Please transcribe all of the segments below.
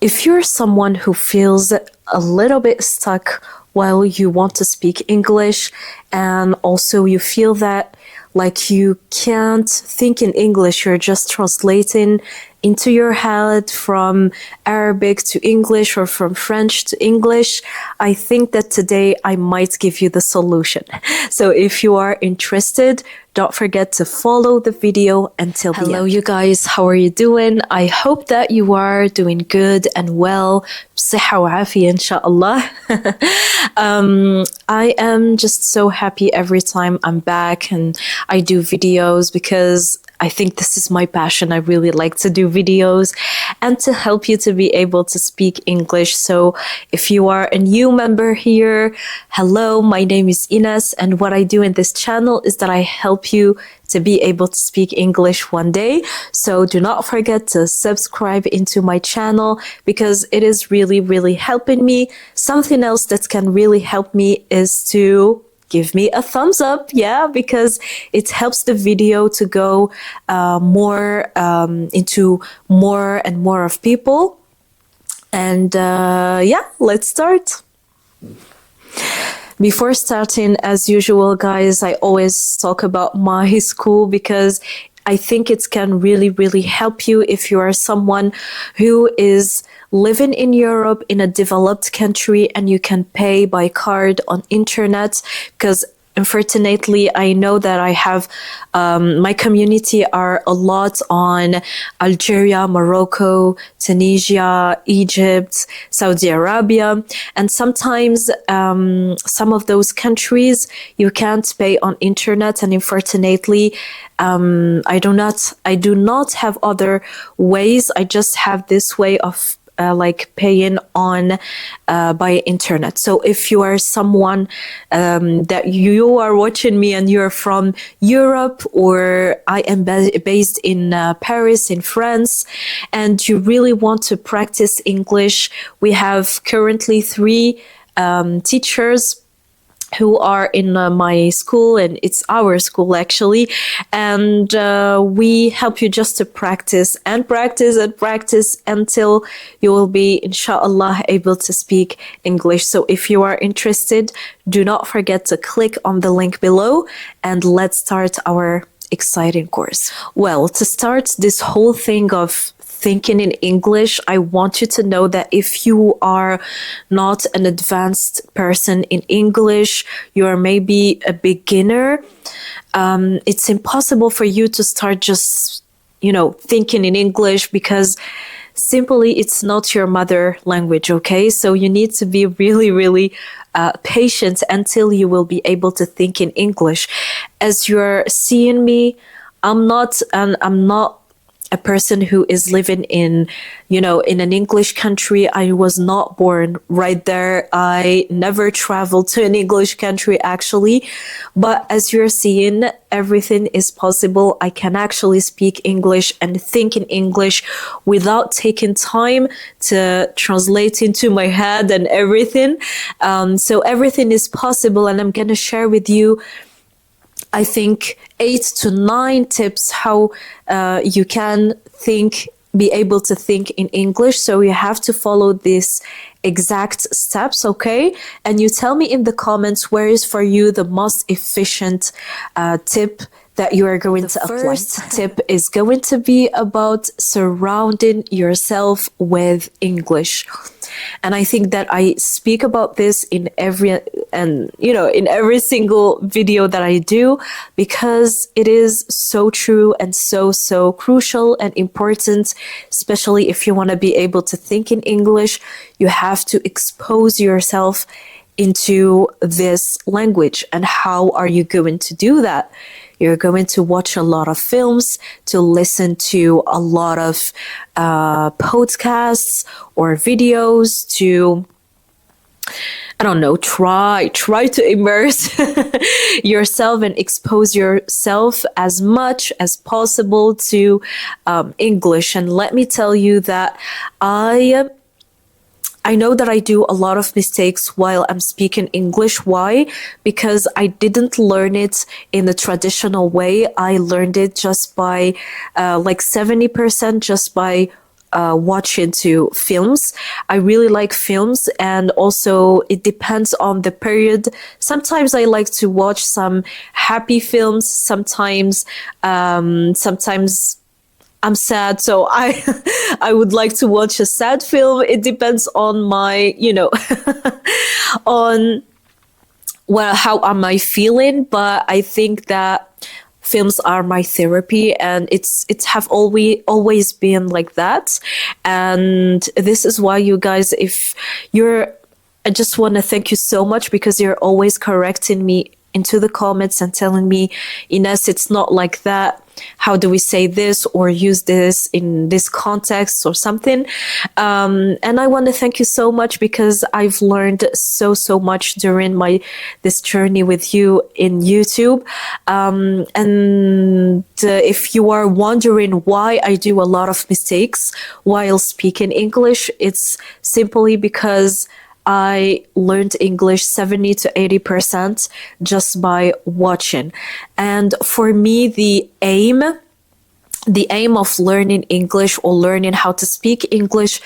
If you're someone who feels a little bit stuck while you want to speak English, and also you feel that like you can't think in English, you're just translating into your head from Arabic to English or from French to English, I think that today I might give you the solution. So if you are interested, don't forget to follow the video until the end. Hello you guys, how are you doing? I hope that you are doing good and well. بصحة وعافية إن شاء الله. I am just so happy every time I'm back and I do videos because I think this is my passion. I really like to do videos and to help you to be able to speak English. So if you are a new member here, hello, my name is Ines, and what I do in this channel is that I help you to be able to speak English one day. So do not forget to subscribe into my channel because it is really, really helping me. Something else that can really help me is to give me a thumbs up, yeah, because it helps the video to go more into more and more of people. And yeah, let's start. Before starting, as usual, guys, I always talk about my school because I think it can really, really help you if you are someone who is living in Europe in a developed country and you can pay by card on internet, because unfortunately, I know that I have my community are a lot on Algeria, Morocco, Tunisia, Egypt, Saudi Arabia, and sometimes some of those countries you can't pay on internet, and unfortunately, I do not have other ways. I just have this way of like paying on by internet. So if you are someone that you are watching me and you're from Europe, or I am based in Paris in France, and you really want to practice English, we have currently 3 teachers who are in my school, and it's our school actually, and we help you just to practice and practice and practice until you will be, inshallah, able to speak English. So if you are interested, do not forget to click on the link below and let's start our exciting course. Well, to start this whole thing of thinking in English, I want you to know that if you are not an advanced person in English, you are maybe a beginner, it's impossible for you to start just, thinking in English because simply it's not your mother language, okay? So you need to be really, really patient until you will be able to think in English. As you're seeing me, I'm not a person who is living in, in an English country. I was not born right there. I never traveled to an English country actually. But as you're seeing, everything is possible. I can actually speak English and think in English without taking time to translate into my head and everything. So everything is possible, and I'm going to share with you, I think, 8 to 9 tips how you can be able to think in English. So you have to follow these exact steps, okay? And you tell me in the comments where is for you the most efficient tip that you are going to apply. The first tip is going to be about surrounding yourself with English. And I think that I speak about this in every single video that I do, because it is so true and so crucial and important, especially if you want to be able to think in English. You have to expose yourself into this language. And how are you going to do that? You're going to watch a lot of films, to listen to a lot of podcasts or videos, to, I don't know, try to immerse yourself and expose yourself as much as possible to English. And let me tell you that I know that I do a lot of mistakes while I'm speaking English. Why? Because I didn't learn it in the traditional way. I learned it just by like 70% just by watch into films. I really like films, and also it depends on the period. Sometimes I like to watch some happy films. Sometimes I'm sad, so I would like to watch a sad film. It depends on my, on well, how am I feeling? But I think that films are my therapy, and it's have always been like that. And this is why, you guys, if you're, I just want to thank you so much, because you're always correcting me into the comments and telling me, Ines, it's not like that. How do we say this or use this in this context or something? And I want to thank you so much, because I've learned so much during this journey with you in YouTube. And if you are wondering why I do a lot of mistakes while speaking English, it's simply because I learned English 70 to 80% just by watching. And for me, the aim of learning English or learning how to speak English,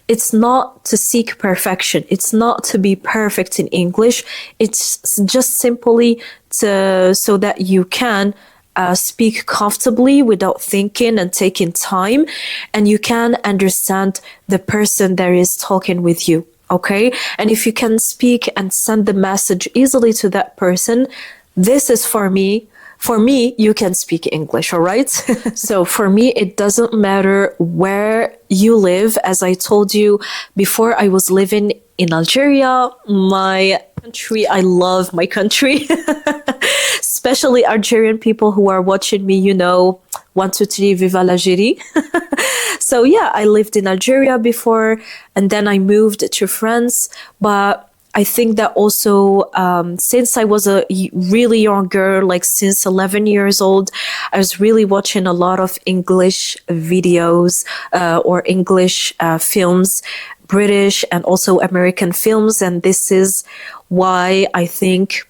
it's not to seek perfection. It's not to be perfect in English. It's just simply so that you can speak comfortably without thinking and taking time, and you can understand the person that is talking with you. Okay. And if you can speak and send the message easily to that person, this is for me. For me, you can speak English. All right. So for me, it doesn't matter where you live. As I told you before, I was living in Algeria, my country. I love my country, especially Algerian people who are watching me, 1, 2, 3, viva l'Algérie. So yeah, I lived in Algeria before, and then I moved to France. But I think that also, since I was a really young girl, like since 11 years old, I was really watching a lot of English videos or English films, British and also American films. And this is why I think,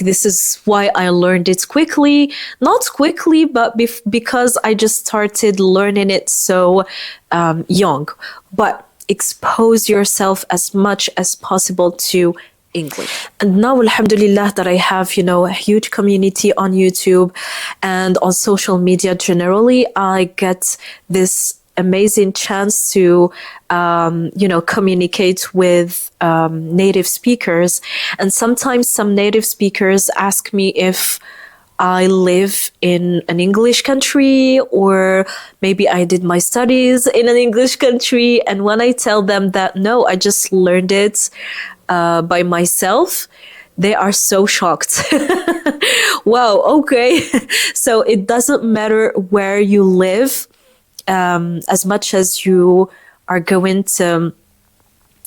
this is why I learned it quickly. Not quickly, but because I just started learning it so young. But expose yourself as much as possible to English. And now, alhamdulillah, that I have, a huge community on YouTube and on social media generally, I get this amazing chance to, communicate with native speakers. And sometimes some native speakers ask me if I live in an English country, or maybe I did my studies in an English country. And when I tell them that, no, I just learned it by myself, they are so shocked. Wow, okay. So it doesn't matter where you live, as much as you are going to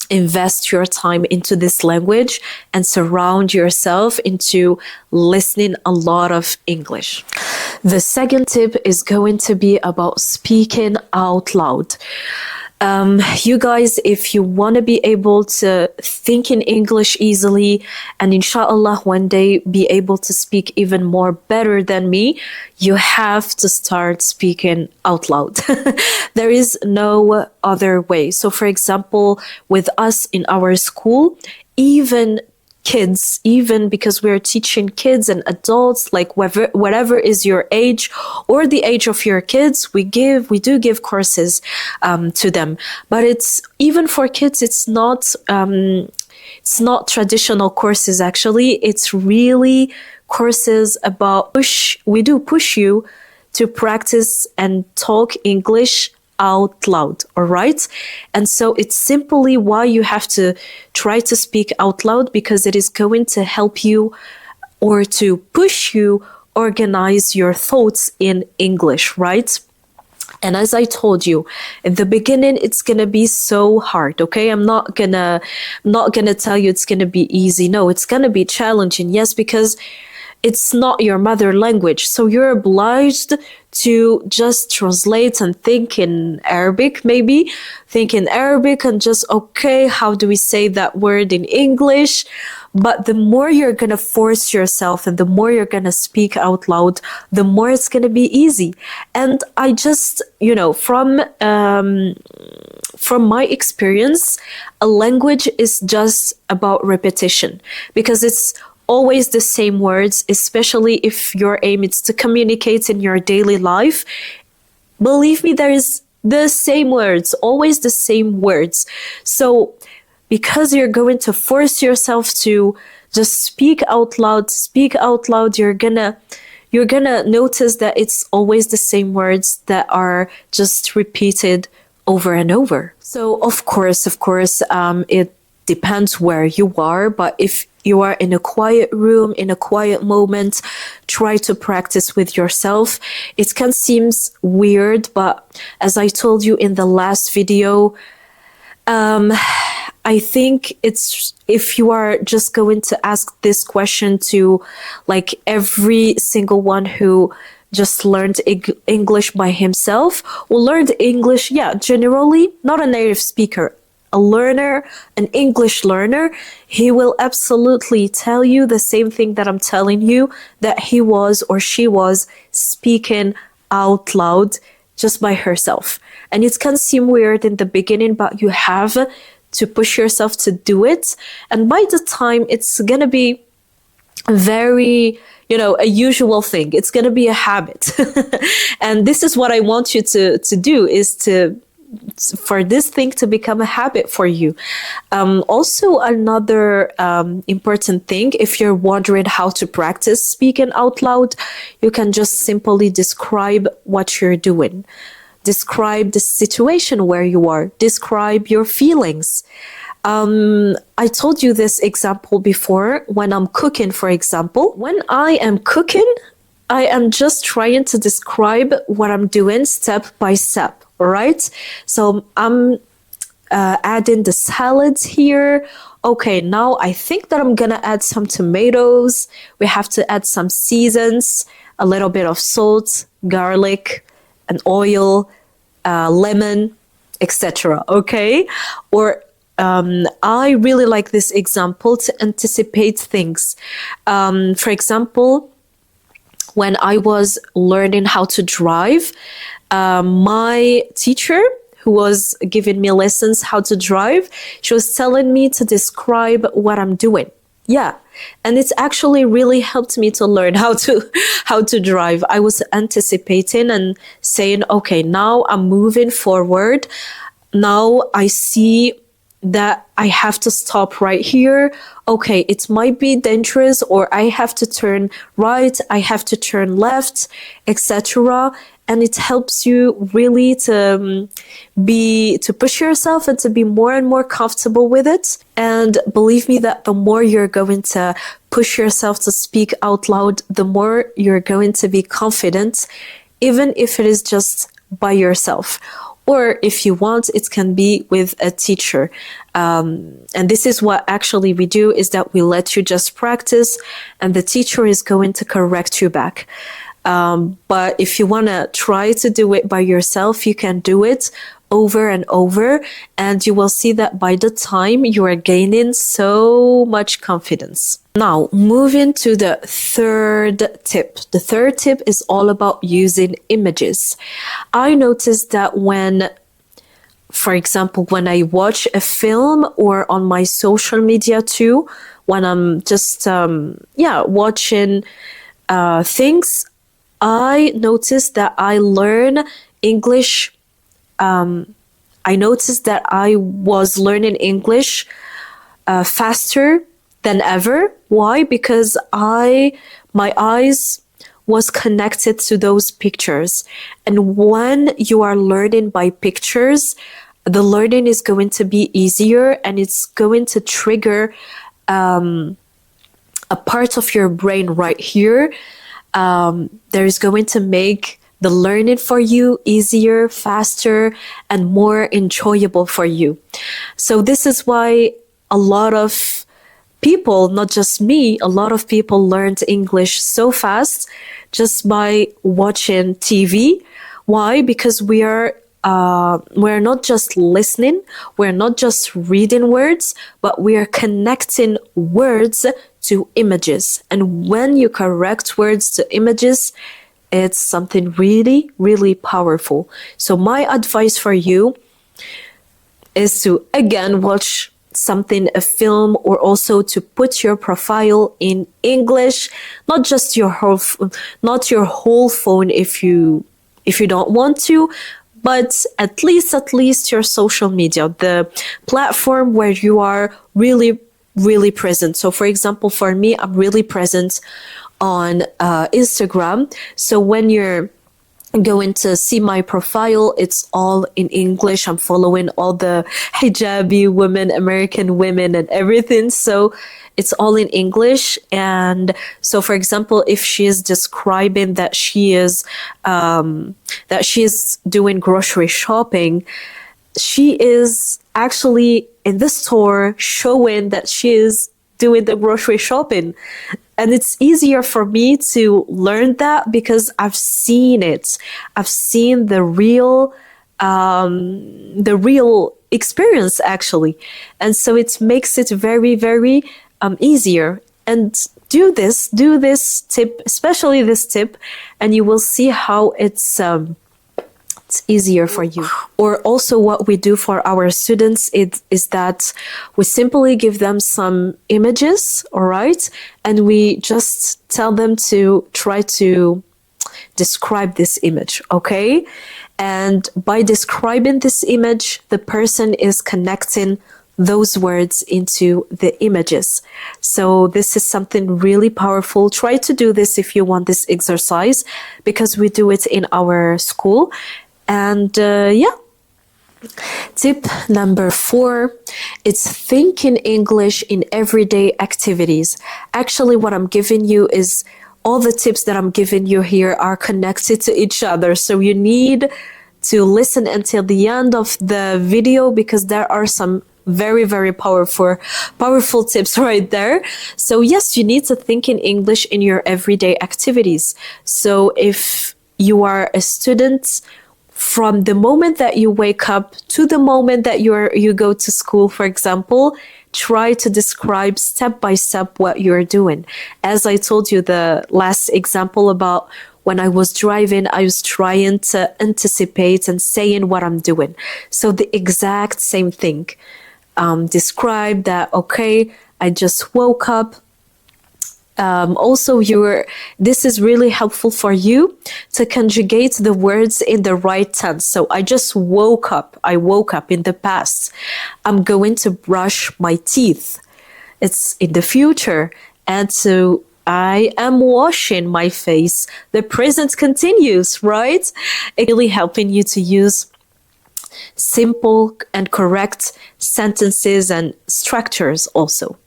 invest your time into this language and surround yourself into listening a lot of English. The second tip is going to be about speaking out loud. You guys, if you want to be able to think in English easily and inshallah one day be able to speak even more better than me, you have to start speaking out loud. There is no other way. So for example, with us in our school, even kids, even because we're teaching kids and adults, like whatever is your age or the age of your kids, we do give courses to them. But it's even for kids, it's not traditional courses. Actually, it's really courses about we do push you to practice and talk English out loud. All right. And so it's simply why you have to try to speak out loud, because it is going to help you or to push you organize your thoughts in English, right? And as I told you, in the beginning, it's going to be so hard. Okay. I'm not gonna tell you it's going to be easy. No, it's going to be challenging. Yes, because it's not your mother language. So you're obliged to just translate and think in Arabic, and just, okay, how do we say that word in English? But the more you're going to force yourself and the more you're going to speak out loud, the more it's going to be easy. And I just, from my experience, a language is just about repetition, because it's always the same words, especially if your aim is to communicate in your daily life. Believe me, there is the same words, always the same words. So because you're going to force yourself to just speak out loud, you're gonna notice that it's always the same words that are just repeated over and over. So of course, it depends where you are, but if you are in a quiet room, in a quiet moment, try to practice with yourself. It can seem weird, but as I told you in the last video, I think it's, if you are just going to ask this question to like every single one who just learned English by himself, or learned English, generally, not a native speaker, a learner, an English learner, he will absolutely tell you the same thing that I'm telling you, that he was or she was speaking out loud just by herself. And it can seem weird in the beginning, but you have to push yourself to do it. And by the time, it's going to be very, a usual thing. It's going to be a habit. And this is what I want you to do, is for this thing to become a habit for you. Also, another important thing, if you're wondering how to practice speaking out loud, you can just simply describe what you're doing. Describe the situation where you are. Describe your feelings. I told you this example before. When I'm cooking, for example, when I am cooking, I am just trying to describe what I'm doing step by step. All right. So I'm adding the salads here. Okay, now I think that I'm gonna add some tomatoes. We have to add some seasons, a little bit of salt, garlic, and oil, lemon, etc. Okay, or I really like this example to anticipate things. For example, when I was learning how to drive, my teacher, who was giving me lessons how to drive, she was telling me to describe what I'm doing. Yeah. And it's actually really helped me to learn how to drive. I was anticipating and saying, okay, now I'm moving forward. Now I see that I have to stop right here. Okay, it might be dangerous, or I have to turn right, I have to turn left, etc. And it helps you really to push yourself and to be more and more comfortable with it. And believe me that the more you're going to push yourself to speak out loud, the more you're going to be confident, even if it is just by yourself. Or if you want, it can be with a teacher. And this is what actually we do, is that we let you just practice and the teacher is going to correct you back. But if you want to try to do it by yourself, you can do it over and over, and you will see that by the time you are gaining so much confidence. Now, moving to the third tip. The third tip is all about using images. I noticed that when, for example, when I watch a film, or on my social media too, when I'm just watching things, I noticed that I learn English. I noticed that I was learning English faster than ever. Why? Because my eyes was connected to those pictures. And when you are learning by pictures, the learning is going to be easier, and it's going to trigger a part of your brain right here. There is going to make the learning for you easier, faster, and more enjoyable for you. So this is why a lot of people, not just me, a lot of people learned English so fast just by watching TV. Why? Because we are we're not just listening, we're not just reading words, but we are connecting words to images. And when you correct words to images, it's something really, really powerful. So my advice for you is to, again, watch something, a film, or also to put your profile in English, not just not your whole phone if you don't want to, but at least your social media, the platform where you are really, really present. So for example, for me, I'm really present on Instagram. So when you're going to see my profile, it's all in English. I'm following all the hijabi women, American women, and everything. So it's all in English. And so, for example, if she is describing that she is doing grocery shopping, she is actually in the store showing that she is doing the grocery shopping. And it's easier for me to learn that because I've seen it. I've seen the real experience actually. And so it makes it very, very easier. And do this tip, especially this tip, and you will see how it's easier for you. Or also what we do for our students is that we simply give them some images, all right? And we just tell them to try to describe this image, okay? And by describing this image, the person is connecting those words into the images. So this is something really powerful. Try to do this if you want this exercise, because we do it in our school. And tip number 4, it's thinking English in everyday activities. Actually, what I'm giving you is all the tips that I'm giving you here are connected to each other. So you need to listen until the end of the video, because there are some very, very powerful tips right there. So yes, you need to think in English in your everyday activities. So if you are a student, from the moment that you wake up to the moment that you go to school, for example, try to describe step by step what you're doing. As I told you, the last example about when I was driving, I was trying to anticipate and saying what I'm doing. So the exact same thing. Describe that, okay, I just woke up. Also, this is really helpful for you to conjugate the words in the right tense. So I just woke up. I woke up in the past. I'm going to brush my teeth. It's in the future. And so I am washing my face. The present continues, right? It's really helping you to use simple and correct sentences and structures also.